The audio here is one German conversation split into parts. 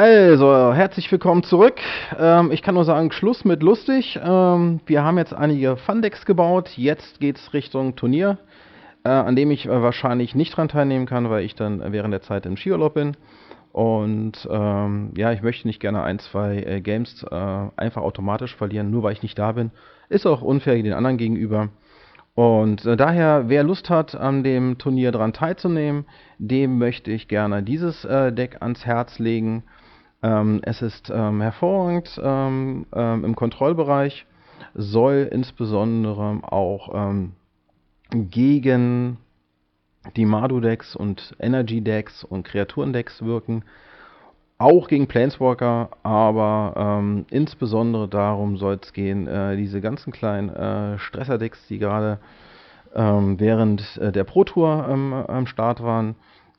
Also, herzlich willkommen zurück. Ich kann nur sagen, Schluss mit lustig. Wir haben jetzt einige Fun-Decks gebaut. Jetzt geht's Richtung Turnier, an dem ich wahrscheinlich nicht dran teilnehmen kann, weil ich dann während der Zeit im Skiurlaub bin. Und ja, ich möchte nicht gerne ein, zwei Games einfach automatisch verlieren, nur weil ich nicht da bin. Ist auch unfair den anderen gegenüber. Und daher, wer Lust hat, an dem Turnier dran teilzunehmen, dem möchte ich gerne dieses Deck ans Herz legen. Es ist hervorragend im Kontrollbereich, soll insbesondere auch gegen die Mardu-Decks und Energy-Decks und Kreaturen-Decks wirken, auch gegen Planeswalker, aber insbesondere darum soll es gehen, diese ganzen kleinen Stresser-Decks, die gerade während der Pro Tour am Start waren,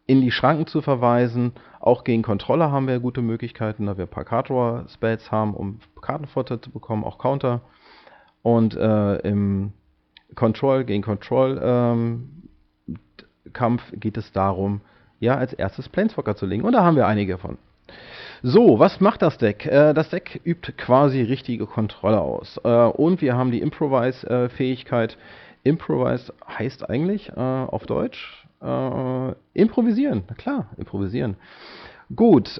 in die Schranken zu verweisen. Auch gegen Controller haben wir gute Möglichkeiten, da wir ein paar Card-Draw-Spells haben, um Kartenvorteile zu bekommen, auch Counter. Und im gegen Control-Kampf geht es darum, ja, als erstes Planeswalker zu legen. Und da haben wir einige von. So, was macht das Deck? Das Deck übt quasi richtige Kontrolle aus. Und wir haben die Improvise-Fähigkeit. Improvise heißt eigentlich auf Deutsch improvisieren. Na klar, improvisieren. Gut,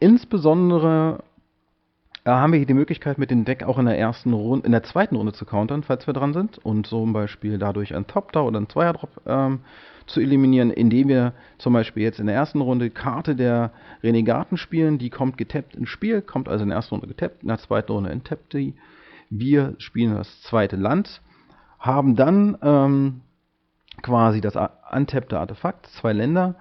insbesondere haben wir hier die Möglichkeit, mit dem Deck auch in der zweiten Runde zu countern, falls wir dran sind. Und zum Beispiel dadurch einen Top-Down oder einen Zweier-Drop zu eliminieren, indem wir zum Beispiel jetzt in der ersten Runde Karte der Renegaten spielen. Die kommt getappt ins Spiel, kommt also in der ersten Runde getappt, in der zweiten Runde enttappt die. Wir spielen das zweite Land, haben dann quasi das untappte Artefakt, 2 Länder,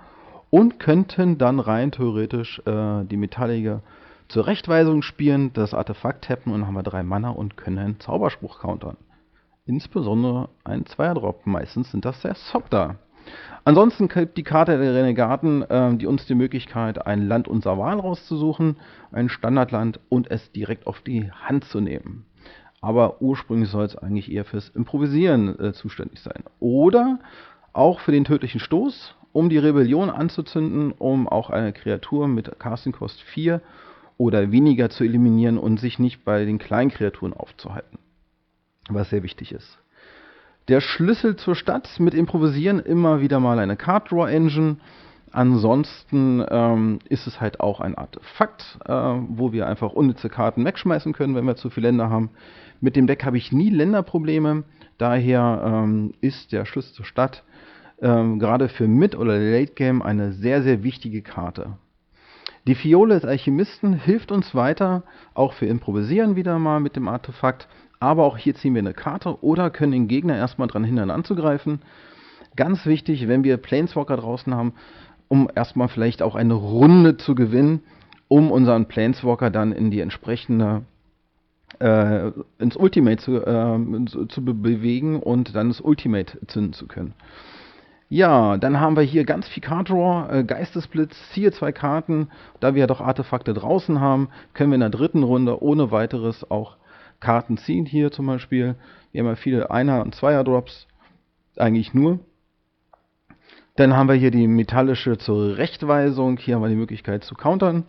und könnten dann rein theoretisch die Metallige zur Rechtweisung spielen, das Artefakt tappen und dann haben wir 3 Mana und können einen Zauberspruch countern. Insbesondere einen Zweierdrop. Meistens sind das der Sogda. Ansonsten gibt die Karte der Renegaten die uns die Möglichkeit, ein Land unserer Wahl rauszusuchen, ein Standardland, und es direkt auf die Hand zu nehmen. Aber ursprünglich soll es eigentlich eher fürs Improvisieren zuständig sein. Oder auch für den tödlichen Stoß, um die Rebellion anzuzünden, um auch eine Kreatur mit Casting Cost 4 oder weniger zu eliminieren und sich nicht bei den kleinen Kreaturen aufzuhalten. Was sehr wichtig ist. Der Schlüssel zur Stadt mit Improvisieren immer wieder mal eine Card Draw Engine. Ansonsten ist es halt auch ein Artefakt, wo wir einfach unnütze Karten wegschmeißen können, wenn wir zu viele Länder haben. Mit dem Deck habe ich nie Länderprobleme. Daher ist der Schlüssel zur Stadt gerade für Mid- oder Late Game eine sehr, sehr wichtige Karte. Die Fiole des Alchemisten hilft uns weiter, auch für Improvisieren wieder mal mit dem Artefakt. Aber auch hier ziehen wir eine Karte oder können den Gegner erstmal dran hindern anzugreifen. Ganz wichtig, wenn wir Planeswalker draußen haben, um erstmal vielleicht auch eine Runde zu gewinnen, um unseren Planeswalker dann in die entsprechende ins Ultimate zu bewegen und dann das Ultimate zünden zu können. Ja, dann haben wir hier ganz viel Card Draw, Geistesblitz, ziehe 2 Karten. Da wir ja doch Artefakte draußen haben, können wir in der dritten Runde ohne weiteres auch Karten ziehen. Hier zum Beispiel, wir haben ja viele Einer- und Zweier-Drops, eigentlich nur. Dann haben wir hier die metallische zur Rechtweisung. Hier haben wir die Möglichkeit zu countern.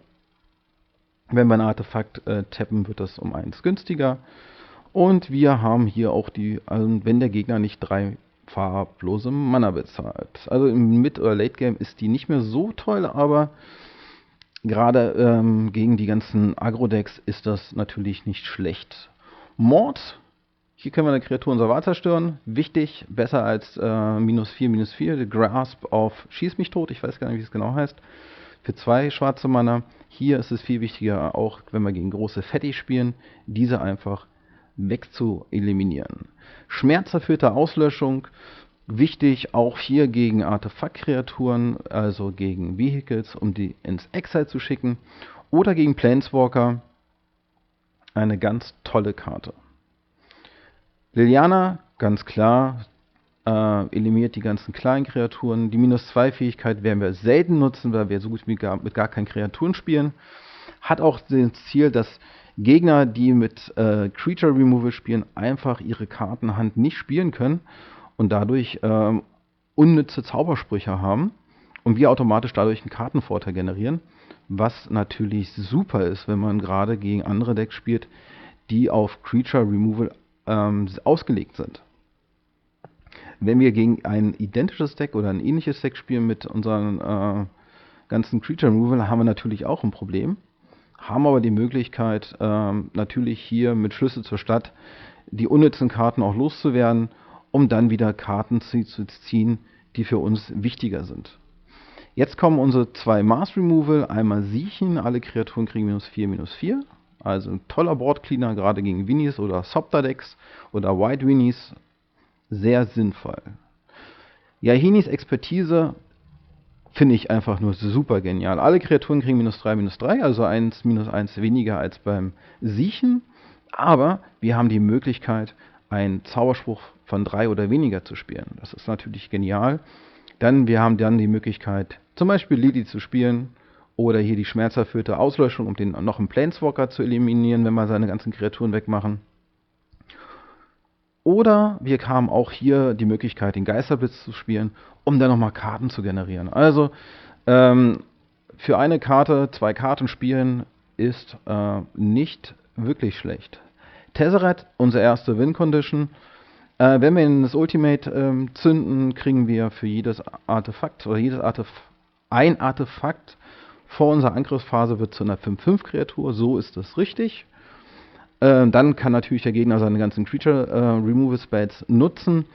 Wenn wir ein Artefakt tappen, wird das um 1 günstiger. Und wir haben hier auch wenn der Gegner nicht 3 farblose Mana bezahlt. Also im Mid- oder Late-Game ist die nicht mehr so toll, aber gerade gegen die ganzen Agro-Decks ist das natürlich nicht schlecht. Mord. Hier können wir eine Kreatur unserer Wahl zerstören. Wichtig, besser als -4/-4. The Grasp auf Schieß mich tot. Ich weiß gar nicht, wie es genau heißt. Für 2 schwarze Mana. Hier ist es viel wichtiger, auch wenn wir gegen große Fetti spielen, diese einfach weg zu eliminieren. Schmerzerfüllte Auslöschung. Wichtig auch hier gegen Artefaktkreaturen, also gegen Vehicles, um die ins Exile zu schicken. Oder gegen Planeswalker. Eine ganz tolle Karte. Liliana, ganz klar, eliminiert die ganzen kleinen Kreaturen. Die -2-Fähigkeit werden wir selten nutzen, weil wir so gut wie mit gar keinen Kreaturen spielen. Hat auch das Ziel, dass Gegner, die mit Creature Removal spielen, einfach ihre Kartenhand nicht spielen können und dadurch unnütze Zaubersprüche haben. und wir automatisch dadurch einen Kartenvorteil generieren, was natürlich super ist, wenn man gerade gegen andere Decks spielt, die auf Creature Removal ausgelegt sind. Wenn wir gegen ein identisches Deck oder ein ähnliches Deck spielen mit unseren ganzen Creature Removal, haben wir natürlich auch ein Problem, haben aber die Möglichkeit, natürlich hier mit Schlüssel zur Stadt die unnützen Karten auch loszuwerden, um dann wieder Karten zu ziehen, die für uns wichtiger sind. Jetzt kommen unsere zwei Mars Removal, einmal Siechen, alle Kreaturen kriegen -4/-4, also ein toller Board Cleaner, gerade gegen Winnies oder Sopter Decks oder White Winnies, sehr sinnvoll. Yahinis Expertise finde ich einfach nur super genial. Alle Kreaturen kriegen -3/-3, also 1/-1 weniger als beim Siechen, aber wir haben die Möglichkeit, einen Zauberspruch von 3 oder weniger zu spielen. Das ist natürlich genial. Wir haben dann die Möglichkeit, zum Beispiel Lili zu spielen oder hier die schmerzerfüllte Auslöschung, um den noch einen Planeswalker zu eliminieren, wenn wir seine ganzen Kreaturen wegmachen. Oder wir haben auch hier die Möglichkeit, den Geisterblitz zu spielen, um dann nochmal Karten zu generieren. Also für eine Karte 2 Karten spielen ist nicht wirklich schlecht. Tezzeret, unsere erste Win-Condition. Wenn wir in das Ultimate zünden, kriegen wir für jedes Artefakt oder ein Artefakt vor unserer Angriffsphase wird zu einer 5/5-Kreatur. So ist das richtig. Dann kann natürlich der Gegner seine ganzen Creature Removal Spells nutzen.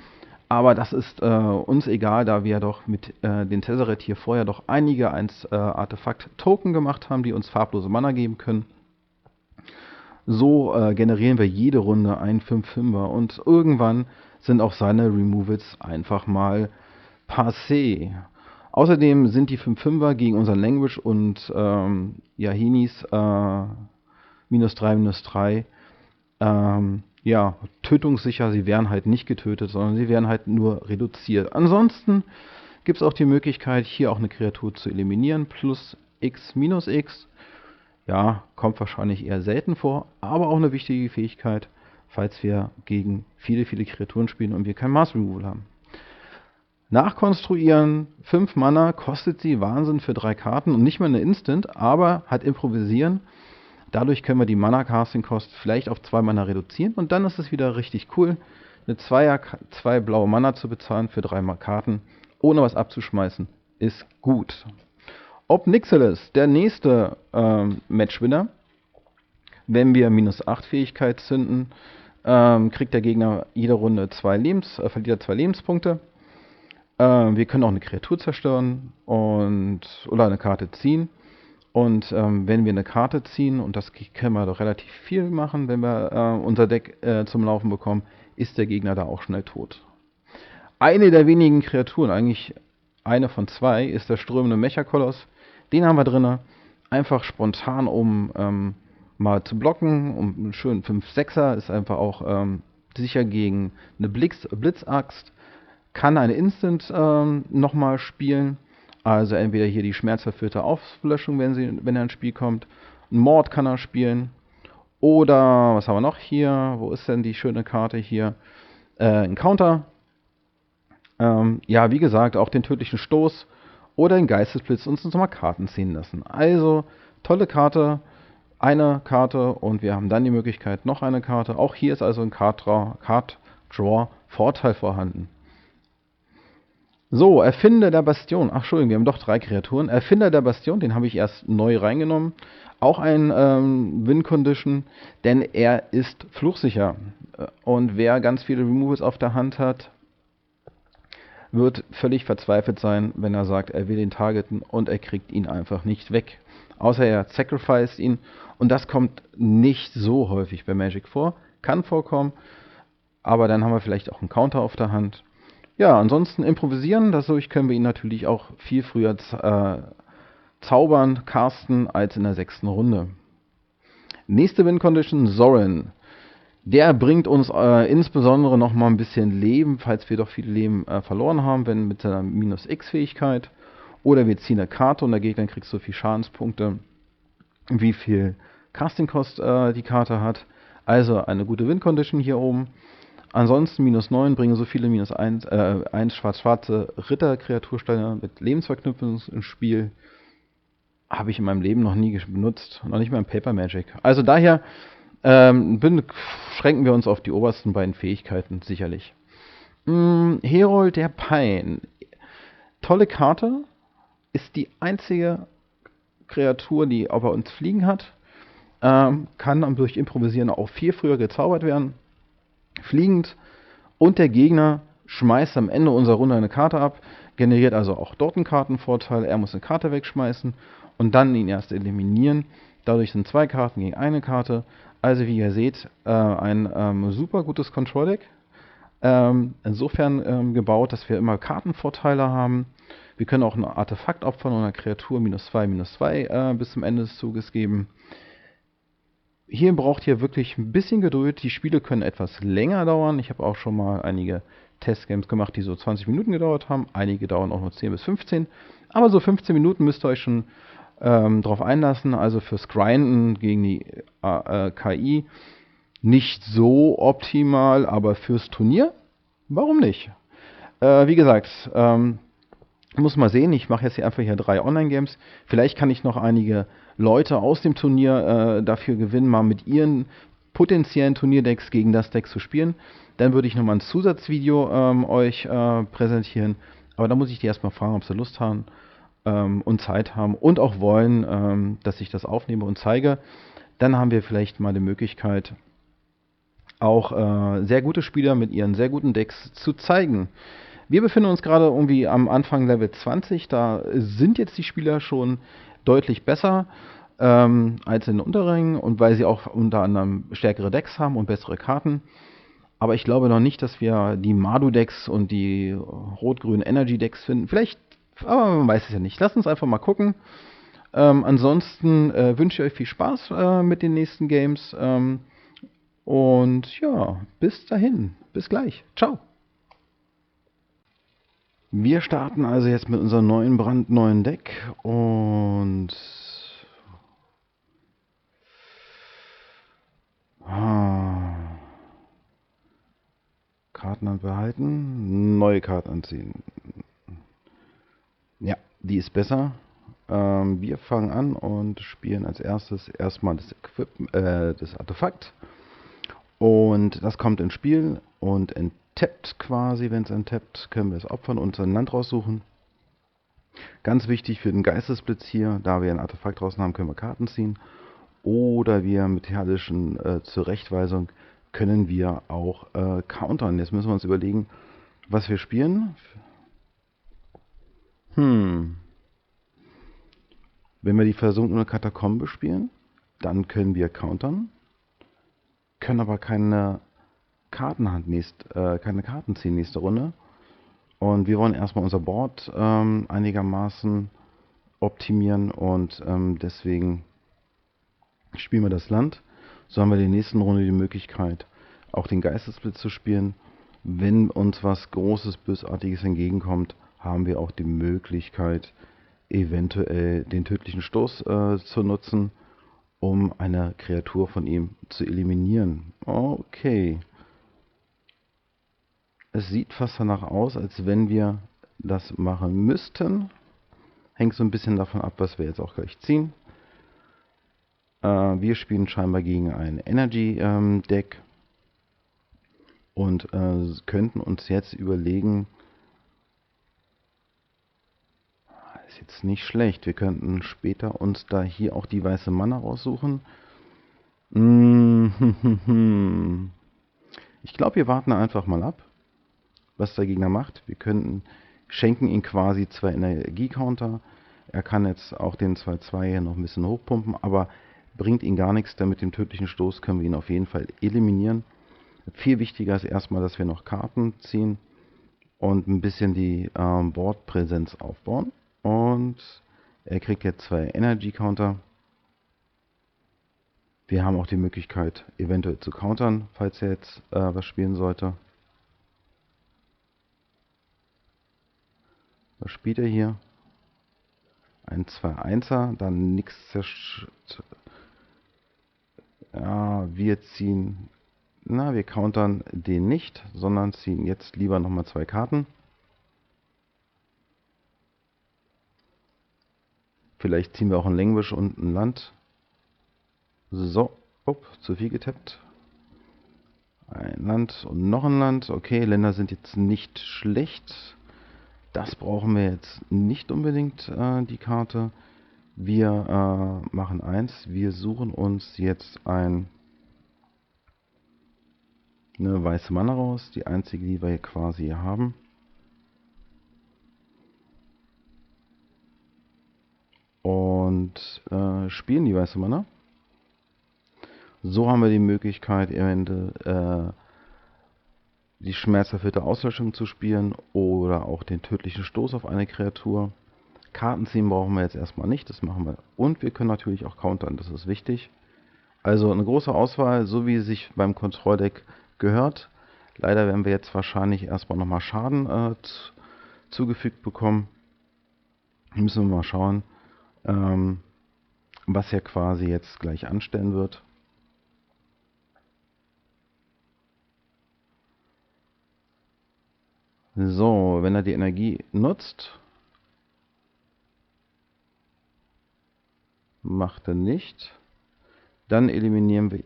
Aber das ist uns egal, da wir doch mit den Tezzeret hier vorher doch einige Artefakt-Token gemacht haben, die uns farblose Mana geben können. So generieren wir jede Runde einen 5/5er und irgendwann sind auch seine Removals einfach mal passé. Außerdem sind die 5/5er gegen unseren Language und Yahinis -3/-3 ja, tötungssicher. Sie werden halt nicht getötet, sondern sie werden halt nur reduziert. Ansonsten gibt es auch die Möglichkeit, hier auch eine Kreatur zu eliminieren, +X, -X. Ja, kommt wahrscheinlich eher selten vor, aber auch eine wichtige Fähigkeit, falls wir gegen viele Kreaturen spielen und wir kein Mars Removal haben. Nachkonstruieren, 5 Mana, kostet sie Wahnsinn für 3 Karten und nicht mal eine Instant, aber hat Improvisieren. Dadurch können wir die Mana-Casting-Kost vielleicht auf 2 Mana reduzieren und dann ist es wieder richtig cool, eine 2 blaue Mana zu bezahlen für 3 Karten, ohne was abzuschmeißen, ist gut. Ob Nixilis, der nächste Matchwinner, wenn wir -8 Fähigkeit zünden, kriegt der Gegner jede Runde verliert er 2 Lebenspunkte. Wir können auch eine Kreatur zerstören oder eine Karte ziehen. Und wenn wir eine Karte ziehen, und das können wir doch relativ viel machen, wenn wir unser Deck zum Laufen bekommen, ist der Gegner da auch schnell tot. Eine der wenigen Kreaturen, eigentlich eine von 2, ist der strömende Mechakoloss. Den haben wir drin, einfach spontan, um mal zu blocken, um einen schönen 5/6er, ist einfach auch sicher gegen eine Blitzaxt, kann eine Instant nochmal spielen, also entweder hier die schmerzerfüllte Auslöschung, wenn er ins Spiel kommt, ein Mord kann er spielen, oder, was haben wir noch hier, wo ist denn die schöne Karte hier, ein Counter, ja, wie gesagt, auch den tödlichen Stoß oder den Geistesblitz uns nochmal Karten ziehen lassen. Also, tolle Karte, eine Karte und wir haben dann die Möglichkeit, noch eine Karte. Auch hier ist also ein Card Draw Vorteil vorhanden. So, Erfinder der Bastion. Ach, Entschuldigung, wir haben doch 3 Kreaturen. Erfinder der Bastion, den habe ich erst neu reingenommen. Auch ein Win-Condition, denn er ist fluchsicher. Und wer ganz viele Removals auf der Hand hat, wird völlig verzweifelt sein, wenn er sagt, er will ihn targeten und er kriegt ihn einfach nicht weg. Außer er sacrificed ihn. Und das kommt nicht so häufig bei Magic vor. Kann vorkommen, aber dann haben wir vielleicht auch einen Counter auf der Hand. Ja, ansonsten improvisieren, dadurch können wir ihn natürlich auch viel früher zaubern, casten, als in der 6. Runde. Nächste Win-Condition, Zorin. Der bringt uns insbesondere nochmal ein bisschen Leben, falls wir doch viele Leben verloren haben, wenn mit seiner -X-Fähigkeit. Oder wir ziehen eine Karte und der Gegner kriegt so viel Schadenspunkte, wie viel Casting-Cost die Karte hat. Also eine gute Win-Condition hier oben. Ansonsten -9 bringen so viele -1 schwarz-schwarze Ritter-Kreatursteine mit Lebensverknüpfung ins Spiel. Habe ich in meinem Leben noch nie benutzt. Noch nicht mal in Paper Magic. Also daher schränken wir uns auf die obersten beiden Fähigkeiten, sicherlich. Herold der Pein. Tolle Karte. Ist die einzige Kreatur, die auch bei uns fliegen hat. Kann dann durch Improvisieren auch viel früher gezaubert werden. Fliegend. Und der Gegner schmeißt am Ende unserer Runde eine Karte ab. Generiert also auch dort einen Kartenvorteil. Er muss eine Karte wegschmeißen und dann ihn erst eliminieren. Dadurch sind 2 Karten gegen eine Karte. Also wie ihr seht, ein super gutes Control-Deck. Insofern gebaut, dass wir immer Kartenvorteile haben. Wir können auch ein Artefakt opfern und einer Kreatur -2/-2 bis zum Ende des Zuges geben. Hier braucht ihr wirklich ein bisschen Geduld. Die Spiele können etwas länger dauern. Ich habe auch schon mal einige Testgames gemacht, die so 20 Minuten gedauert haben. Einige dauern auch nur 10 bis 15. Aber so 15 Minuten müsst ihr euch schon drauf einlassen. Also fürs Grinden gegen die KI nicht so optimal, aber fürs Turnier, warum nicht? Wie gesagt, muss mal sehen. Ich mache jetzt hier einfach 3 Online-Games. Vielleicht kann ich noch einige Leute aus dem Turnier dafür gewinnen, mal mit ihren potenziellen Turnierdecks gegen das Deck zu spielen. Dann würde ich nochmal ein Zusatzvideo euch präsentieren. Aber da muss ich die erstmal fragen, ob sie Lust haben und Zeit haben und auch wollen, dass ich das aufnehme und zeige. Dann haben wir vielleicht mal die Möglichkeit, auch sehr gute Spieler mit ihren sehr guten Decks zu zeigen. Wir befinden uns gerade irgendwie am Anfang Level 20. Da sind jetzt die Spieler schon deutlich besser als in den unteren und weil sie auch unter anderem stärkere Decks haben und bessere Karten. Aber ich glaube noch nicht, dass wir die Mardu-Decks und die rot-grünen Energy-Decks finden. Vielleicht, aber man weiß es ja nicht. Lasst uns einfach mal gucken. Ansonsten wünsche ich euch viel Spaß mit den nächsten Games. Und ja, bis dahin. Bis gleich. Ciao. Wir starten also jetzt mit unserem neuen, brandneuen Deck und Karten behalten, neue Karte anziehen. Ja, die ist besser. Wir fangen an und spielen als erstes erstmal das Artefakt. Und das kommt ins Spiel und enttappt quasi, wenn es enttappt, können wir es opfern und ein Land raussuchen. Ganz wichtig für den Geistesblitz hier, da wir ein Artefakt draußen haben, können wir Karten ziehen. Oder wir mit heraldischen Zurechtweisung können wir auch countern. Jetzt müssen wir uns überlegen, was wir spielen. Wenn wir die versunkene Katakombe spielen, dann können wir countern, können aber keine Karten ziehen nächste Runde. Und wir wollen erstmal unser Board einigermaßen optimieren und deswegen spielen wir das Land. So haben wir in der nächsten Runde die Möglichkeit, auch den Geistesblitz zu spielen. Wenn uns was Großes, Bösartiges entgegenkommt, haben wir auch die Möglichkeit, eventuell den tödlichen Stoß zu nutzen, um eine Kreatur von ihm zu eliminieren. Okay. Es sieht fast danach aus, als wenn wir das machen müssten. Hängt so ein bisschen davon ab, was wir jetzt auch gleich ziehen. Wir spielen scheinbar gegen ein Energy-Deck und könnten uns jetzt überlegen, ist jetzt nicht schlecht, wir könnten später uns da hier auch die weiße Mana raussuchen. Ich glaube, wir warten einfach mal ab, was der Gegner macht. Wir schenken ihm quasi 2 Energiecounter. Er kann jetzt auch den 2/2 hier noch ein bisschen hochpumpen, aber bringt ihn gar nichts, denn mit dem tödlichen Stoß können wir ihn auf jeden Fall eliminieren. Viel wichtiger ist erstmal, dass wir noch Karten ziehen und ein bisschen die Boardpräsenz aufbauen. Und er kriegt jetzt 2 Energy Counter. Wir haben auch die Möglichkeit, eventuell zu countern, falls er jetzt was spielen sollte. Was spielt er hier? Ein 2/1er, dann nichts. Ja, wir ziehen Na, wir countern den nicht, sondern ziehen jetzt lieber nochmal 2 Karten. Vielleicht ziehen wir auch ein Languish und ein Land. So, zu viel getappt. Ein Land und noch ein Land. Okay, Länder sind jetzt nicht schlecht. Das brauchen wir jetzt nicht unbedingt, die Karte. Wir machen eins. Wir suchen uns jetzt eine weiße Mana raus. Die einzige, die wir hier quasi haben. Und spielen die weiße Mana. So haben wir die Möglichkeit, eventuell die schmerzerfüllte Auslöschung zu spielen oder auch den tödlichen Stoß auf eine Kreatur. Karten ziehen brauchen wir jetzt erstmal nicht, das machen wir. Und wir können natürlich auch countern, das ist wichtig. Also eine große Auswahl, so wie es sich beim Kontrolldeck gehört. Leider werden wir jetzt wahrscheinlich erstmal nochmal Schaden zugefügt bekommen. Müssen wir mal schauen, was er quasi jetzt gleich anstellen wird. So, wenn er die Energie nutzt, macht er nicht. Dann eliminieren wir.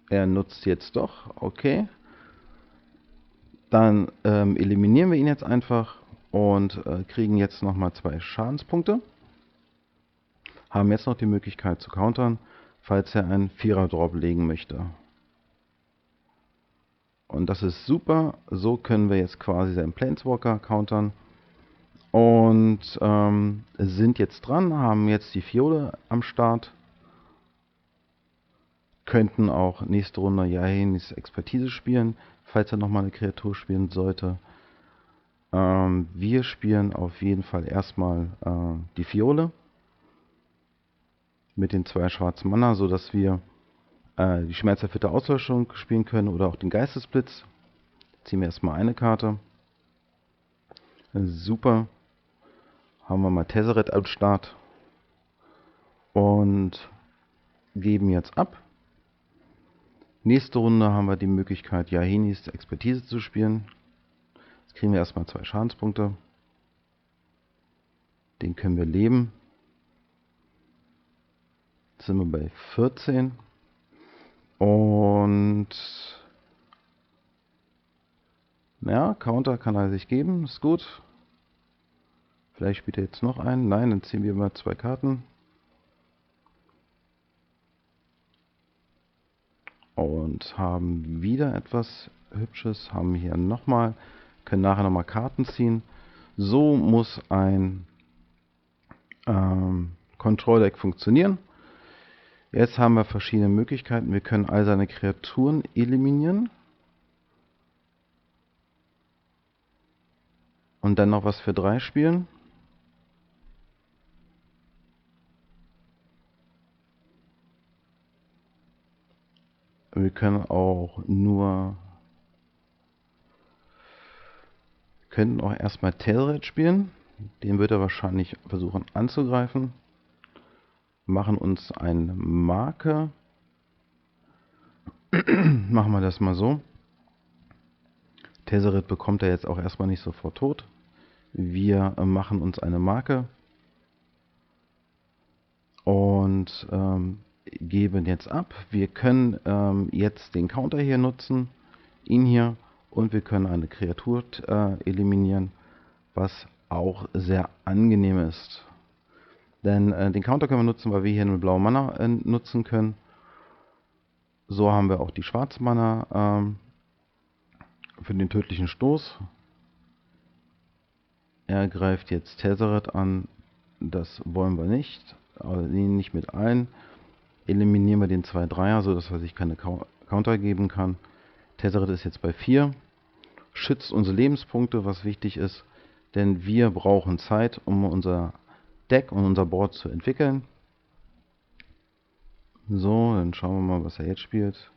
Er nutzt jetzt doch, okay. Dann eliminieren wir ihn jetzt einfach und kriegen jetzt nochmal 2 Schadenspunkte. Haben jetzt noch die Möglichkeit zu countern, falls er einen 4er-Drop legen möchte. Und das ist super. So können wir jetzt quasi seinen Planeswalker countern. Und sind jetzt dran, haben jetzt die Fiole am Start. Könnten auch nächste Runde Yahenis Expertise spielen, falls er nochmal eine Kreatur spielen sollte. Wir spielen auf jeden Fall erstmal die Fiole mit den 2 schwarzen Mana, sodass wir die schmerzerfüllte Auslöschung spielen können oder auch den Geistesblitz. Ziehen wir erstmal eine Karte. Super. Haben wir mal Tezzeret am Start. Und geben jetzt ab. Nächste Runde haben wir die Möglichkeit, Yahenis Expertise zu spielen. Jetzt kriegen wir erstmal 2 Schadenspunkte. Den können wir leben. Jetzt sind wir bei 14. Und ja, Counter kann er sich geben, ist gut. Vielleicht spielt er jetzt noch einen. Nein, dann ziehen wir mal 2 Karten. Und haben wieder etwas Hübsches. Haben hier nochmal, können nachher nochmal Karten ziehen. So muss ein Control Deck funktionieren. Jetzt haben wir verschiedene Möglichkeiten. Wir können all seine Kreaturen eliminieren. Und dann noch was für 3 spielen. Wir können auch könnten auch erstmal Tezzeret spielen. Den wird er wahrscheinlich versuchen anzugreifen. Machen uns eine Marke. Machen wir das mal so. Tezzeret bekommt er jetzt auch erstmal nicht sofort tot. Wir machen uns eine Marke. Und geben jetzt ab. Wir können jetzt den Counter hier nutzen. Ihn hier. Und wir können eine Kreatur eliminieren. Was auch sehr angenehm ist. Denn den Counter können wir nutzen, weil wir hier eine blaue Mana nutzen können. So haben wir auch die schwarze Mana für den tödlichen Stoß. Er greift jetzt Tezzeret an. Das wollen wir nicht. Also nicht mit allen. Eliminieren wir den 2-3er, sodass er sich keine Counter geben kann. Tezzeret ist jetzt bei 4. Schützt unsere Lebenspunkte, was wichtig ist. Denn wir brauchen Zeit, um unser Deck und unser Board zu entwickeln. So, dann schauen wir mal, was er jetzt spielt.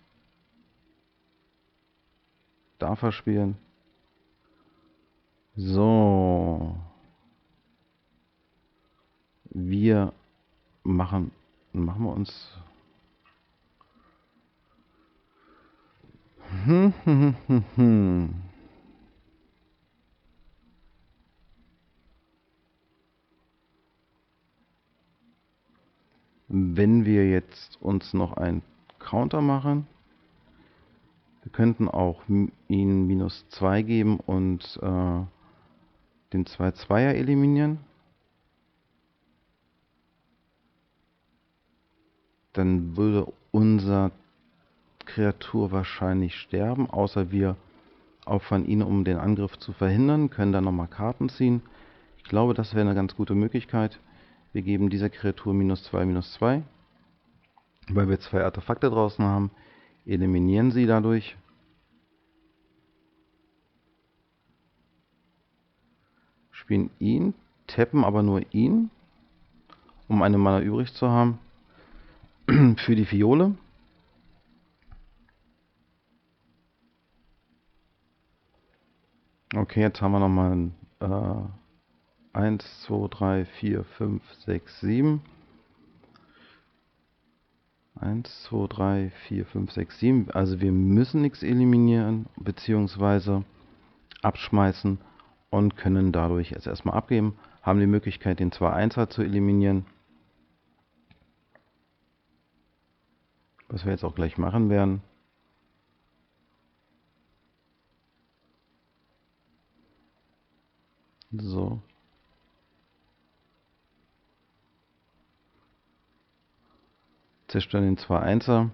Darf er spielen? So. Wir machen wir uns Hm, hm, hm, hm. Wenn wir jetzt uns noch einen Counter machen, wir könnten auch ihn -2 geben und den 2-2er eliminieren. Dann würde unser Kreatur wahrscheinlich sterben, außer wir opfern ihn, um den Angriff zu verhindern, können dann nochmal Karten ziehen. Ich glaube, das wäre eine ganz gute Möglichkeit. Wir geben dieser Kreatur -2, -2, weil wir 2 Artefakte draußen haben, eliminieren sie dadurch. Spielen ihn, tappen aber nur ihn, um eine Mana übrig zu haben für die Fiole. Okay, jetzt haben wir nochmal 1, 2, 3, 4, 5, 6, 7. 1, 2, 3, 4, 5, 6, 7. Also wir müssen nichts eliminieren bzw. abschmeißen und können dadurch es erstmal abgeben. Haben die Möglichkeit, den 2-1er zu eliminieren. Was wir jetzt auch gleich machen werden. So. Zerstören den 2-1er.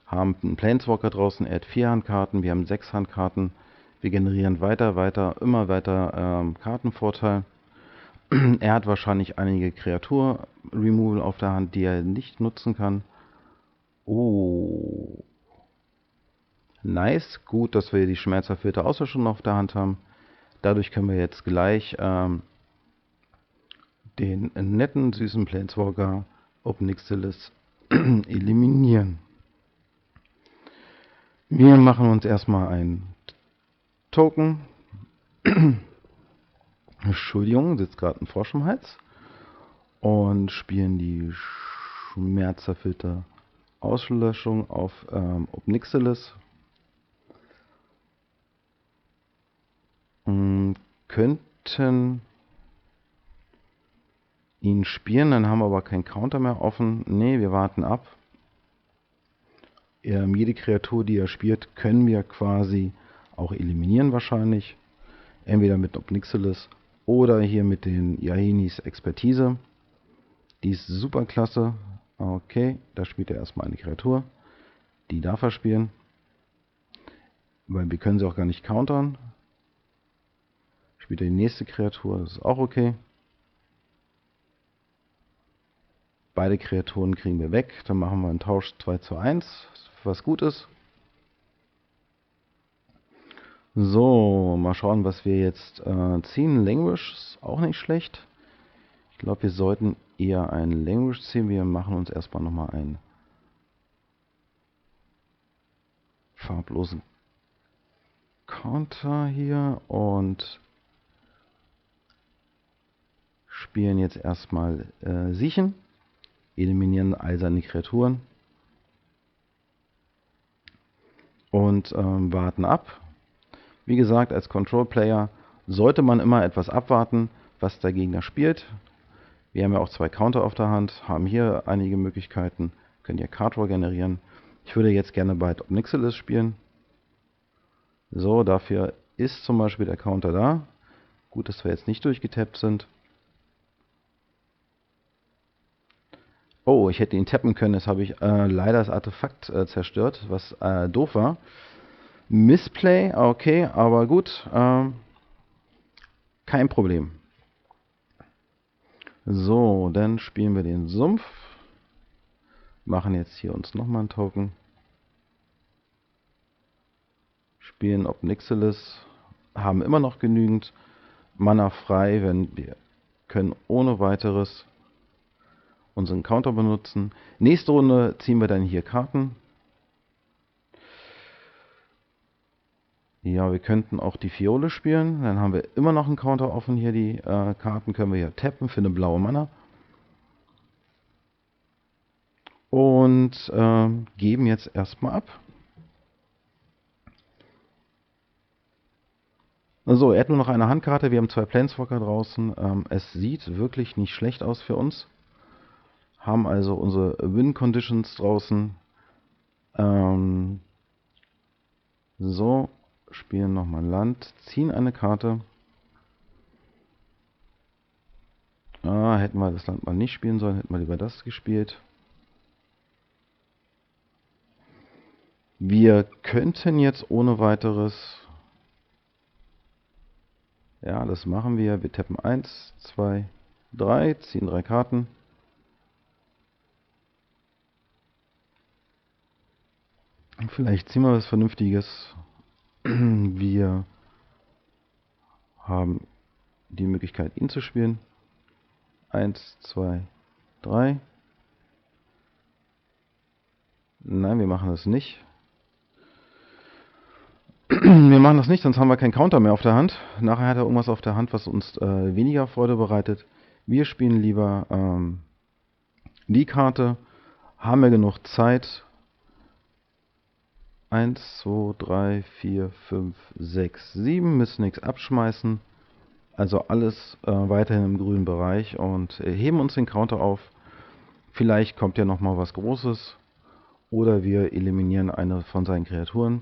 Haben einen Planeswalker draußen, er hat 4 Handkarten, wir haben 6 Handkarten. Wir generieren immer weiter Kartenvorteil. Er hat wahrscheinlich einige Kreatur-Removal auf der Hand, die er nicht nutzen kann. Oh. Nice. Gut, dass wir die schmerzerfüllte Auslöschung auf der Hand haben. Dadurch können wir jetzt gleich den netten, süßen Planeswalker Obnixilis eliminieren. Wir machen uns erstmal einen Token. Entschuldigung, sitzt gerade ein Frosch im Hals. Und spielen die schmerzerfüllte Auslöschung auf Obnixilis. Könnten ihn spielen, dann haben wir aber keinen Counter mehr offen. Ne, wir warten ab. Jede Kreatur, die er spielt, können wir quasi auch eliminieren wahrscheinlich. Entweder mit Obnixilis oder hier mit den Yahinis Expertise. Die ist super klasse. Okay, da spielt er erstmal eine Kreatur. Die darf er spielen. Weil wir können sie auch gar nicht countern. Spielt er die nächste Kreatur, das ist auch okay. Beide Kreaturen kriegen wir weg. Dann machen wir einen Tausch 2:1, was gut ist. So, mal schauen, was wir jetzt ziehen. Language ist auch nicht schlecht. Ich glaube, wir sollten eher einen Language ziehen. Wir machen uns erstmal nochmal einen farblosen Counter hier und spielen jetzt erstmal Siechen. Eliminieren all seine Kreaturen. Und warten ab. Wie gesagt, als Control-Player sollte man immer etwas abwarten, was der Gegner spielt. Wir haben ja auch 2 Counter auf der Hand, haben hier einige Möglichkeiten, können hier Card Draw generieren. Ich würde jetzt gerne bei Obnixilis spielen. So, dafür ist zum Beispiel der Counter da. Gut, dass wir jetzt nicht durchgetappt sind. Oh, ich hätte ihn tappen können, jetzt habe ich leider das Artefakt zerstört, was doof war. Missplay, okay, aber gut, kein Problem. So, dann spielen wir den Sumpf. Machen jetzt hier uns nochmal einen Token. Spielen Obnixilis. Haben immer noch genügend Mana frei, wenn wir können ohne weiteres unseren Counter benutzen. Nächste Runde ziehen wir dann hier Karten. Ja, wir könnten auch die Fiole spielen. Dann haben wir immer noch einen Counter offen hier. Die Karten können wir hier tappen für eine blaue Mana. Und geben jetzt erstmal ab. So, er hat nur noch eine Handkarte. Wir haben 2 Planeswalker draußen. Es sieht wirklich nicht schlecht aus für uns. Haben also unsere Win-Conditions draußen. So, spielen nochmal Land, ziehen eine Karte. Hätten wir das Land mal nicht spielen sollen, hätten wir lieber das gespielt. Wir könnten jetzt ohne weiteres... Ja, das machen wir. Wir tappen 1, 2, 3, ziehen 3 Karten. Vielleicht ziehen wir was Vernünftiges. Wir haben die Möglichkeit, ihn zu spielen. 1, 2, 3. Nein, wir machen das nicht. Wir machen das nicht, sonst haben wir keinen Counter mehr auf der Hand. Nachher hat er irgendwas auf der Hand, was uns weniger Freude bereitet. Wir spielen lieber die Karte. Haben wir genug Zeit? 1, 2, 3, 4, 5, 6, 7. Müssen nichts abschmeißen. Also alles weiterhin im grünen Bereich und heben uns den Counter auf. Vielleicht kommt ja nochmal was Großes. Oder wir eliminieren eine von seinen Kreaturen.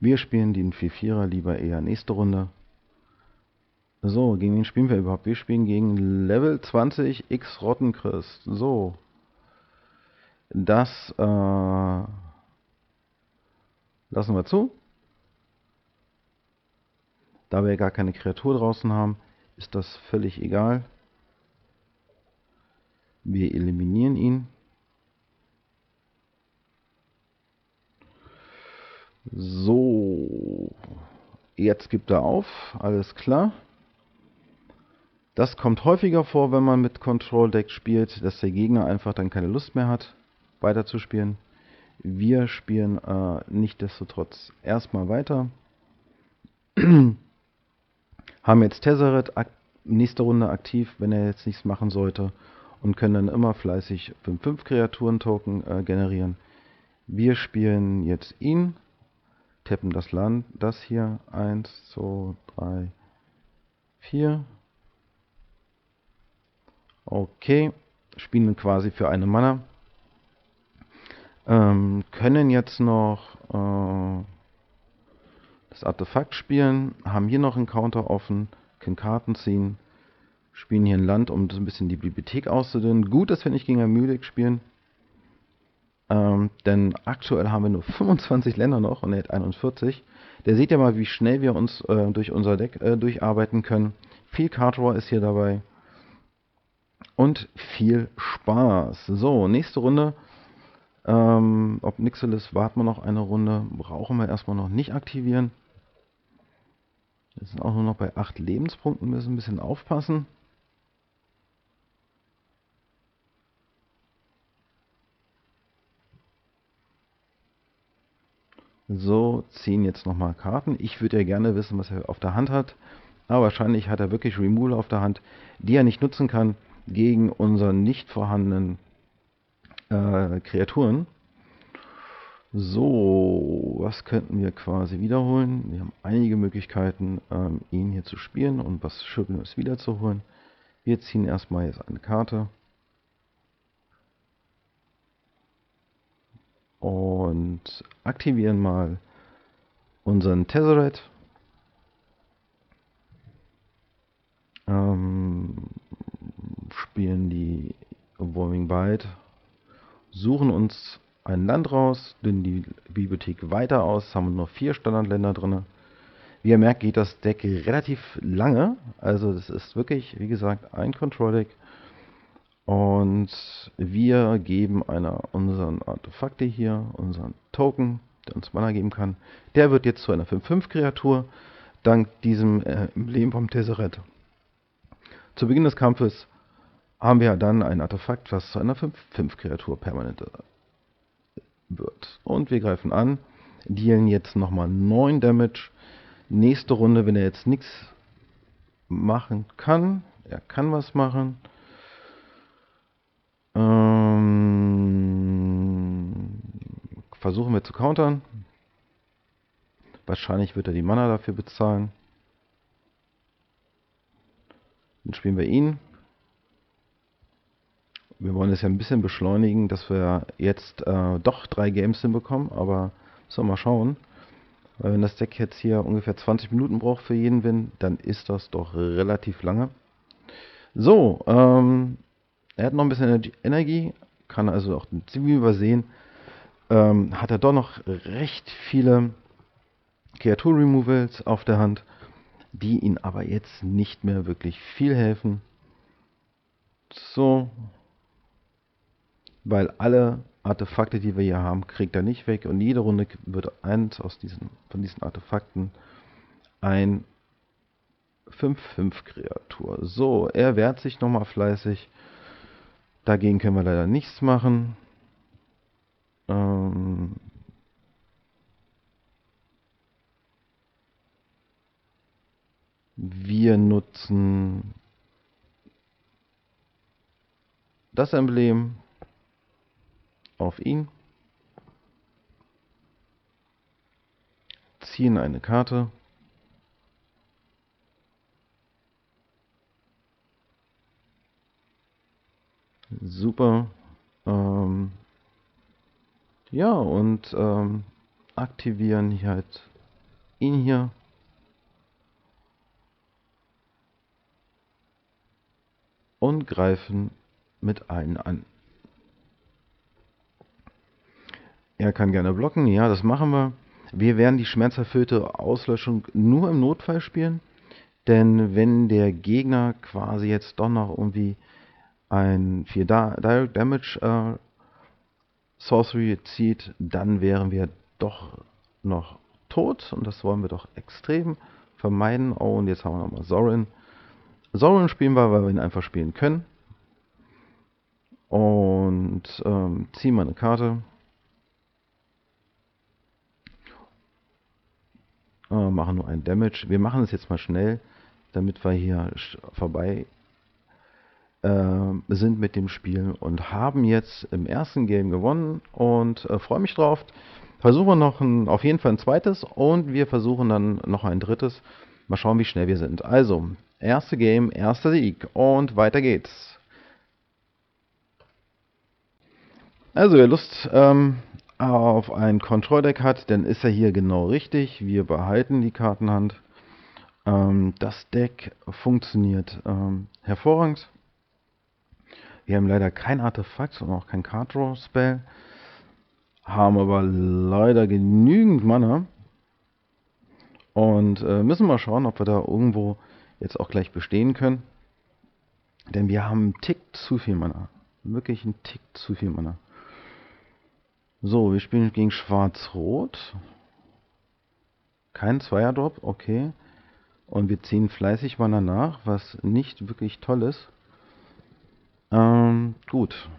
Wir spielen den 4-4er lieber eher nächste Runde. So, gegen wen spielen wir überhaupt? Wir spielen gegen Level 20 X Rottenchrist. So. Das lassen wir zu. Da wir gar keine Kreatur draußen haben, ist das völlig egal. Wir eliminieren ihn. So. Jetzt gibt er auf. Alles klar. Das kommt häufiger vor, wenn man mit Control Deck spielt, dass der Gegner einfach dann keine Lust mehr hat, weiterzuspielen. Wir spielen nichtsdestotrotz erstmal weiter. Haben jetzt Tezzeret nächste Runde aktiv, wenn er jetzt nichts machen sollte. Und können dann immer fleißig 5-5 Kreaturen-Token generieren. Wir spielen jetzt ihn. Tappen das Land, das hier. 1, 2, 3, 4. Okay. Spielen quasi für eine Mana. Können jetzt noch das Artefakt spielen, haben hier noch einen Counter offen, können Karten ziehen, spielen hier ein Land, um so ein bisschen die Bibliothek auszudünnen. Gut, dass wir nicht gegen Amylik spielen, denn aktuell haben wir nur 25 Länder noch und er hat 41. Der seht ja mal, wie schnell wir uns durch unser Deck durcharbeiten können. Viel Card Draw ist hier dabei und viel Spaß. So, nächste Runde. Ob Nixilis, warten wir noch eine Runde. Brauchen wir erstmal noch nicht aktivieren. Wir sind auch nur noch bei 8 Lebenspunkten, müssen ein bisschen aufpassen. So, ziehen jetzt nochmal Karten. Ich würde ja gerne wissen, was er auf der Hand hat. Aber wahrscheinlich hat er wirklich Removal auf der Hand, die er nicht nutzen kann gegen unsere nicht vorhandenen Kreaturen. So, was könnten wir quasi wiederholen? Wir haben einige Möglichkeiten, ihn hier zu spielen und was Schönes wiederzuholen. Wir ziehen erstmal jetzt eine Karte. Und aktivieren mal unseren Tezzeret. Spielen die Warming Bite. Suchen uns ein Land raus, dünnen die Bibliothek weiter aus, haben nur 4 Standardländer drin. Wie ihr merkt, geht das Deck relativ lange. Also das ist wirklich, wie gesagt, ein Control-Deck. Und wir geben unseren Artefakte hier, unseren Token, der uns Mana geben kann. Der wird jetzt zu einer 5-5-Kreatur, dank diesem Emblem vom Tezzeret. Zu Beginn des Kampfes haben wir dann ein Artefakt, was zu einer 5-5-Kreatur permanent wird. Und wir greifen an, dealen jetzt nochmal 9 Damage. Nächste Runde, wenn er jetzt nichts machen kann, er kann was machen. Versuchen wir zu countern. Wahrscheinlich wird er die Mana dafür bezahlen. Dann spielen wir ihn. Wir wollen es ja ein bisschen beschleunigen, dass wir jetzt doch 3 Games hinbekommen, aber müssen wir mal schauen. Weil wenn das Deck jetzt hier ungefähr 20 Minuten braucht für jeden Win, dann ist das doch relativ lange. So, er hat noch ein bisschen Energie, kann also auch ziemlich übersehen. Hat er doch noch recht viele Kreatur-Removals auf der Hand, die ihn aber jetzt nicht mehr wirklich viel helfen. So, weil alle Artefakte, die wir hier haben, kriegt er nicht weg und jede Runde wird eins von diesen Artefakten ein 5/5 Kreatur. So, er wehrt sich nochmal fleißig. Dagegen können wir leider nichts machen. Wir nutzen das Emblem auf ihn. Ziehen eine Karte. Super. Ja, und aktivieren hier halt ihn hier. Und greifen mit einem an. Er kann gerne blocken, ja, das machen wir. Wir werden die schmerzerfüllte Auslöschung nur im Notfall spielen. Denn wenn der Gegner quasi jetzt doch noch irgendwie ein 4 Direct Damage Sorcery zieht, dann wären wir doch noch tot. Und das wollen wir doch extrem vermeiden. Oh, und jetzt haben wir nochmal Zorin. Zorin spielen wir, weil wir ihn einfach spielen können. Und ziehen wir eine Karte. Machen nur ein Damage. Wir machen es jetzt mal schnell, damit wir hier vorbei sind mit dem Spiel und haben jetzt im ersten Game gewonnen und freue mich drauf. Versuchen noch auf jeden Fall ein zweites und wir versuchen dann noch ein drittes. Mal schauen, wie schnell wir sind. Also, erste Game, erster Sieg und weiter geht's. Also, wer Lust auf ein Control-Deck hat, dann ist er hier genau richtig. Wir behalten die Kartenhand. Das Deck funktioniert hervorragend. Wir haben leider kein Artefakt und auch kein Card Draw Spell. Haben aber leider genügend Mana. Und müssen mal schauen, ob wir da irgendwo jetzt auch gleich bestehen können. Denn wir haben einen Tick zu viel Mana. Wirklich einen Tick zu viel Mana. So, wir spielen gegen Schwarz-Rot. Kein Zweierdrop, okay. Und wir ziehen fleißig Mana nach, was nicht wirklich toll ist. Gut.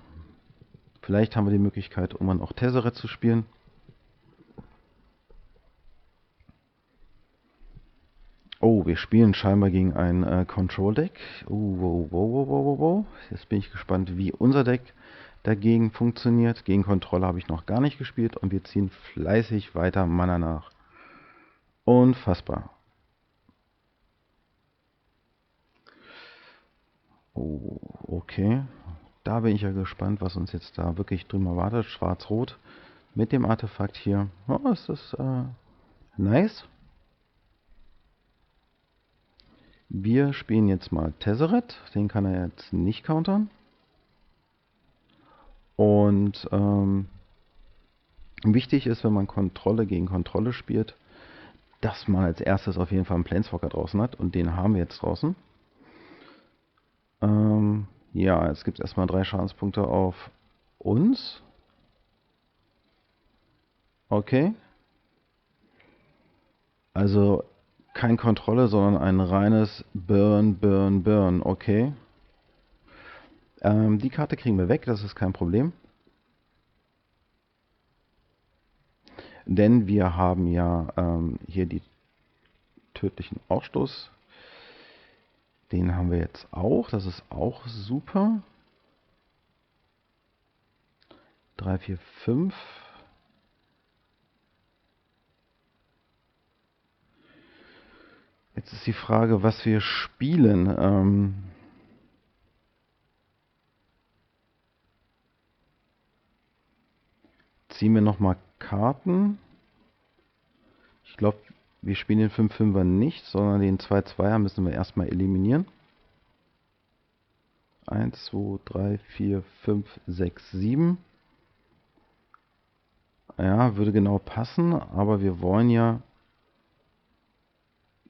Vielleicht haben wir die Möglichkeit, irgendwann auch Tezzeret zu spielen. Oh, wir spielen scheinbar gegen ein Control-Deck. Wow. Jetzt bin ich gespannt, wie unser Deck dagegen funktioniert. Gegen Kontrolle habe ich noch gar nicht gespielt und wir ziehen fleißig weiter Mana nach. Unfassbar. Oh, okay. Da bin ich ja gespannt, was uns jetzt da wirklich drüben erwartet. Schwarz-Rot mit dem Artefakt hier. Oh, ist das nice. Wir spielen jetzt mal Tezzeret. Den kann er jetzt nicht countern. Und wichtig ist, wenn man Kontrolle gegen Kontrolle spielt, dass man als erstes auf jeden Fall einen Planeswalker draußen hat. Und den haben wir jetzt draußen. Ja, jetzt gibt es erstmal 3 Schadenspunkte auf uns. Okay. Also kein Kontrolle, sondern ein reines Burn. Okay. Die Karte kriegen wir weg, das ist kein Problem. Denn wir haben ja hier die tödlichen Ausstoß. Den haben wir jetzt auch. Das ist auch super. 3, 4, 5. Jetzt ist die Frage, was wir spielen. Ziehen wir nochmal Karten. Ich glaube, wir spielen den 5-5er nicht, sondern den 2-2er müssen wir erstmal eliminieren. 1, 2, 3, 4, 5, 6, 7. Ja, würde genau passen, aber wir wollen ja...